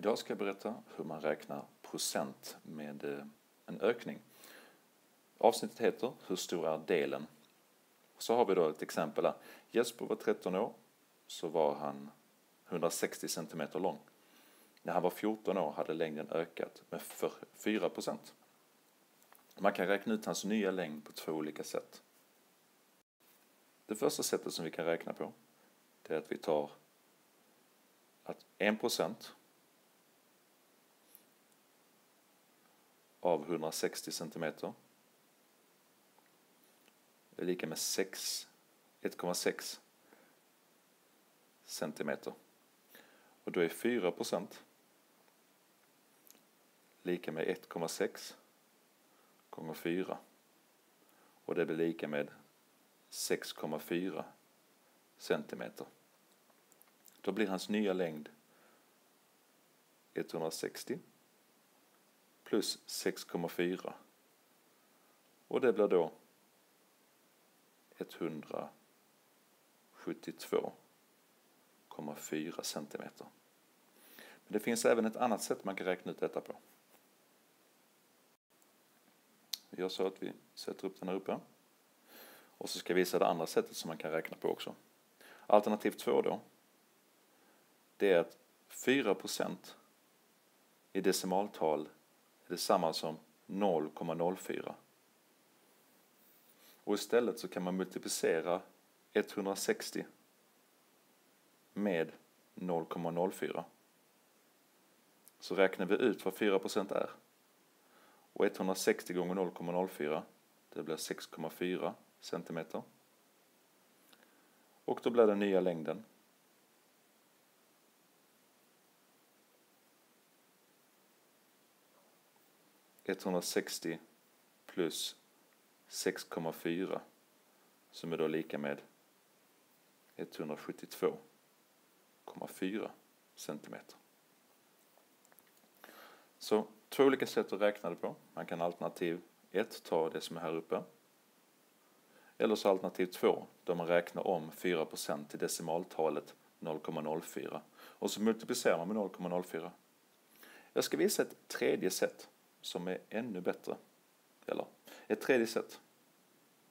Idag ska jag berätta hur man räknar procent med en ökning. Avsnittet heter Hur stor är delen? Så har vi då ett exempel här. Jesper var 13 år, så var han 160 cm lång. När han var 14 år hade längden ökat med 4%. Man kan räkna ut hans nya längd på 2 olika sätt. Det första sättet som vi kan räkna på, det är att vi tar att 1% av 160 cm är lika med 1,6 cm. Och då är 4% lika med 1,6 gånger 4. Och det blir lika med 6,4 cm. Då blir hans nya längd 160 plus 6,4. Och det blir då 172,4 cm. Men det finns även ett annat sätt man kan räkna ut detta på. Jag sa att vi sätter upp den här uppe. Och så ska jag visa det andra sättet som man kan räkna på också. Alternativ 2 då. Det är att 4% i decimaltal är detsamma som 0,04. Och istället så kan man multiplicera 160 med 0,04. Så räknar vi ut vad 4% är. Och 160 gånger 0,04, det blir 6,4 cm. Och då blir den nya längden 160 plus 6,4 som är då lika med 172,4 cm. Så 2 olika sätt att räkna det på. Man kan alternativ 1 ta det som är här uppe. Eller så alternativ 2 där man räknar om 4% till decimaltalet 0,04. Och så multiplicerar man med 0,04. Jag ska visa ett tredje sätt som är ännu bättre. Eller ett tredje sätt.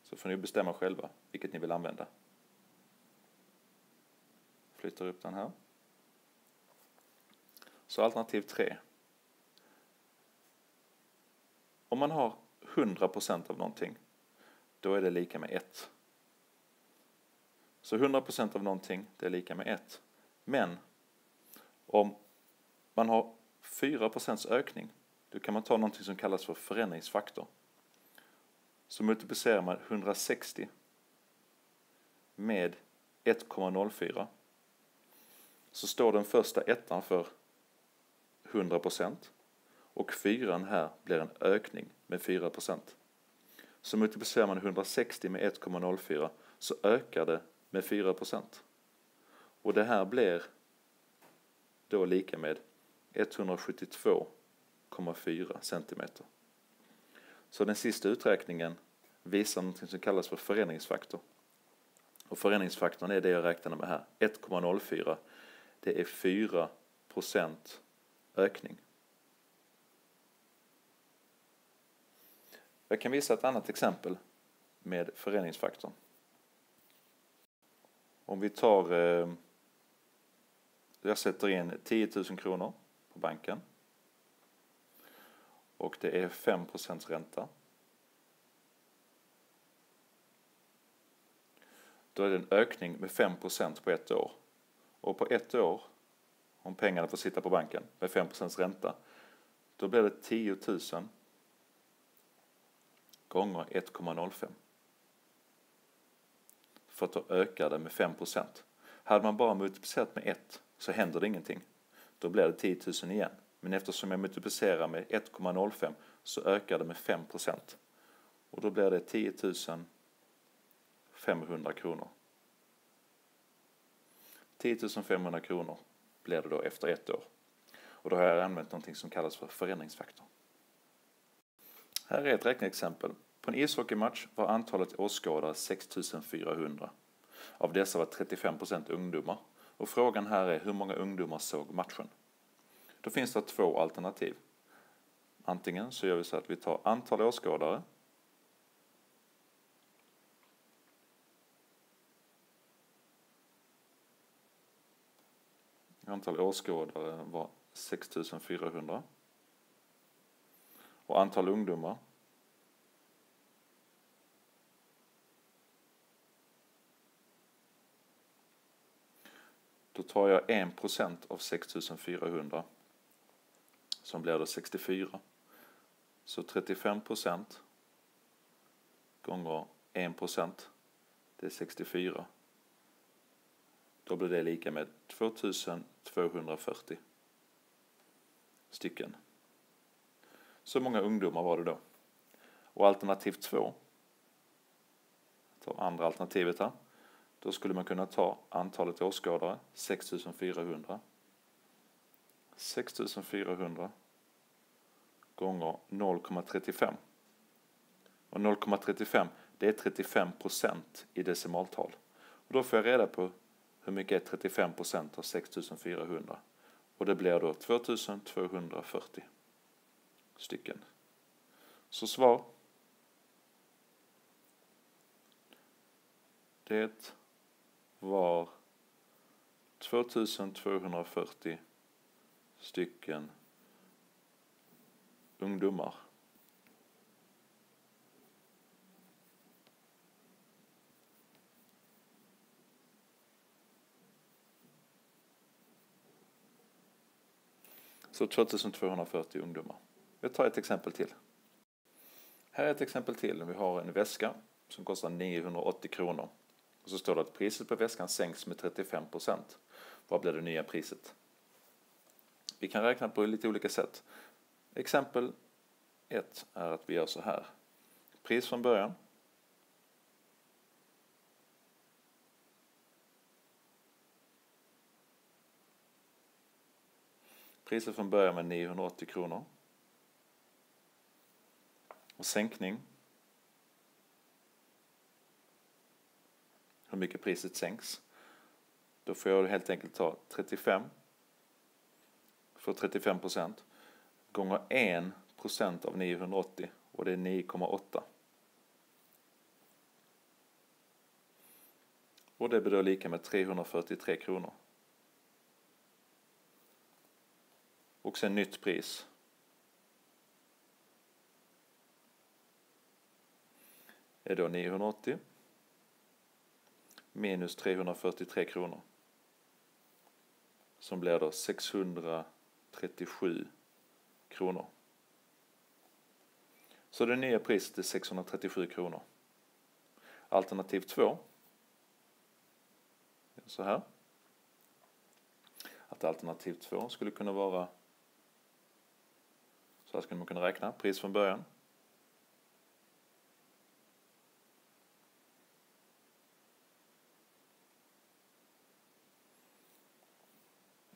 Så får ni bestämma själva vilket ni vill använda. Flyttar upp den här. Så alternativ 3. Om man har 100% av någonting, då är det lika med 1. Så 100% av någonting, det är lika med 1. Men om man har 4% ökning, då kan man ta någonting som kallas för förändringsfaktor. Så multiplicerar man 160 med 1,04. Så står den första ettan för 100%. Och 4 här blir en ökning med 4%. Så multiplicerar man 160 med 1,04 så ökar det med 4%. Och det här blir då lika med 172,4 cm. Så den sista uträkningen visar något som kallas för förändringsfaktor. Och förändringsfaktorn är det jag räknade med här. 1,04 det är 4% ökning. Jag kan visa ett annat exempel med förändringsfaktorn. Om vi tar, jag sätter in 10 000 kronor på banken. Och det är 5% ränta. Då är det en ökning med 5% på ett år. Och på ett år, om pengarna får sitta på banken med 5% ränta, då blir det 10 000 gånger 1,05. För att då ökar det med 5%. Hade man bara multiplicerat med 1 så händer det ingenting. Då blir det 10 000 igen. Men eftersom jag multiplicerar med 1,05 så ökar det med 5%. Och då blir det 10 500 kronor. 10 500 kronor blir det då efter ett år. Och då har jag använt någonting som kallas för förändringsfaktor. Här är ett räkneexempel. På en ishockeymatch var antalet åskådare 6400. Av dessa var 35% ungdomar. Och frågan här är hur många ungdomar såg matchen. Då finns det två alternativ. Antingen så gör vi så att vi tar antal åskådare. Antal åskådare var 6400. Och antal ungdomar. Då tar jag 1% av 6400. Som blir då 64. Så 35% gånger 1%. Det är 64. Då blir det lika med 2240 stycken. Så många ungdomar var det då. Och alternativ 2. Ta andra alternativet här. Då skulle man kunna ta antalet åskådare, 6400. 6400 gånger 0,35. Och 0,35 det är 35% i decimaltal. Och då får jag reda på hur mycket är 35% av 6400. Och det blir då 2240 stycken. Så svar. Det var 2240 stycken ungdomar. Så 2240 ungdomar. Jag tar ett exempel till. Här är ett exempel till. Vi har en väska som kostar 980 kronor. Och så står det att priset på väskan sänks med 35%. Vad blir det nya priset? Vi kan räkna på lite olika sätt. Exempel 1 är att vi gör så här. Pris från början. Priset från början med 980 kronor. Och sänkning. Hur mycket priset sänks. Då får jag helt enkelt ta 35 för 35% gånger 1% av 980 och det är 9,8. Och det blir lika med 343 kronor. Och sen nytt pris. Är då 980 minus 343 kronor. Som blir då 637 kronor. Så det nya priset är 637 kronor. Alternativ 2. Så här. Att alternativ 2 skulle kunna vara. Så här skulle man kunna räkna. Pris från början.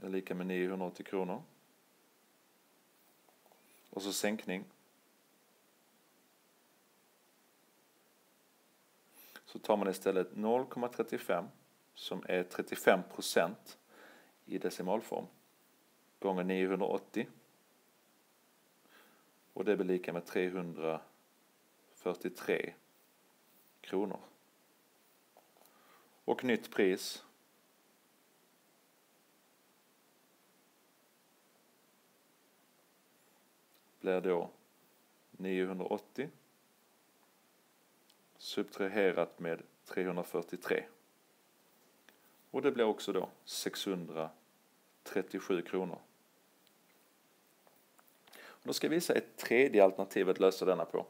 Är lika med 980 kronor. Och så sänkning. Så tar man istället 0,35 som är 35% i decimalform. Gånger 980. Och det blir lika med 343 kronor. Och nytt pris. Blir då 980 subtraherat med 343. Och det blir också då 637 kronor. Och då ska jag visa ett tredje alternativ att lösa denna på.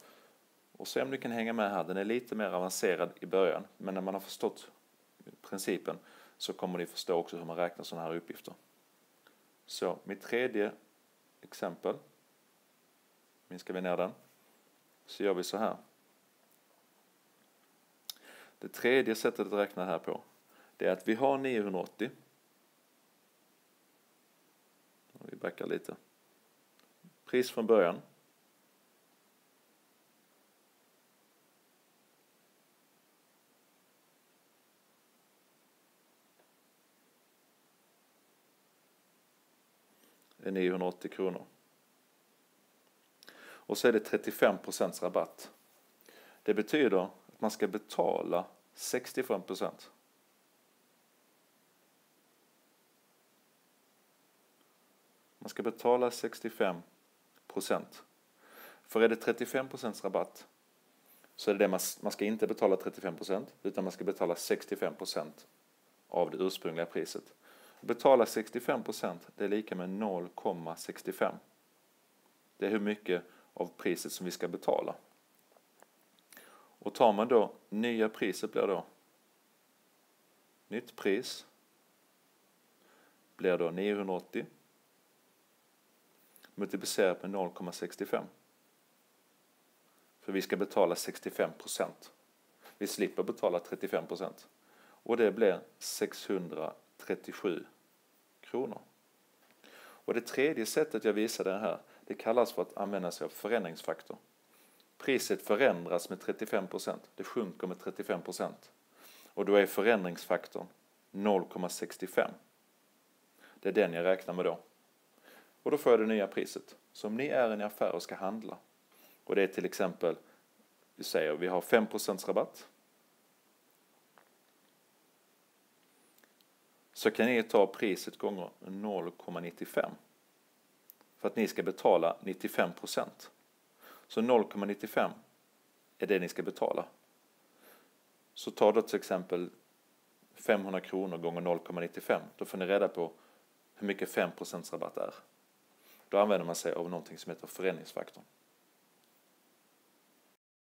Och se om du kan hänga med här. Den är lite mer avancerad i början. Men när man har förstått principen så kommer ni förstå också hur man räknar sådana här uppgifter. Så mitt tredje exempel. Minskar vi ner den. Så gör vi så här. Det tredje sättet att räkna här på. Det är att vi har 980. Vi backar lite. Pris från början. är 980 kronor. Och så är det 35% rabatt. Det betyder att man ska betala 65%. Man ska betala 65%. För är det 35% rabatt så är det man ska inte betala 35% utan man ska betala 65% av det ursprungliga priset. Betala 65% det är lika med 0,65. Det är hur mycket av priset som vi ska betala. Och tar man då nya priset blir då nytt pris blir då 980 multiplicerat med 0,65. För vi ska betala 65%. Vi slipper betala 35%. Och det blir 637 kronor. Och det tredje sättet jag visade här, det kallas för att använda sig av förändringsfaktor. Priset förändras med 35%. Det sjunker med 35%. Och då är förändringsfaktorn 0,65. Det är den jag räknar med då. Och då får jag det nya priset. Så om ni är i en affär och ska handla. Och det är till exempel, vi har 5% rabatt. Så kan ni ta priset gånger 0,95. För att ni ska betala 95%. Så 0,95 är det ni ska betala. Så ta då till exempel 500 kronor gånger 0,95. Då får ni reda på hur mycket 5% rabatt är. Då använder man sig av någonting som heter förändringsfaktorn.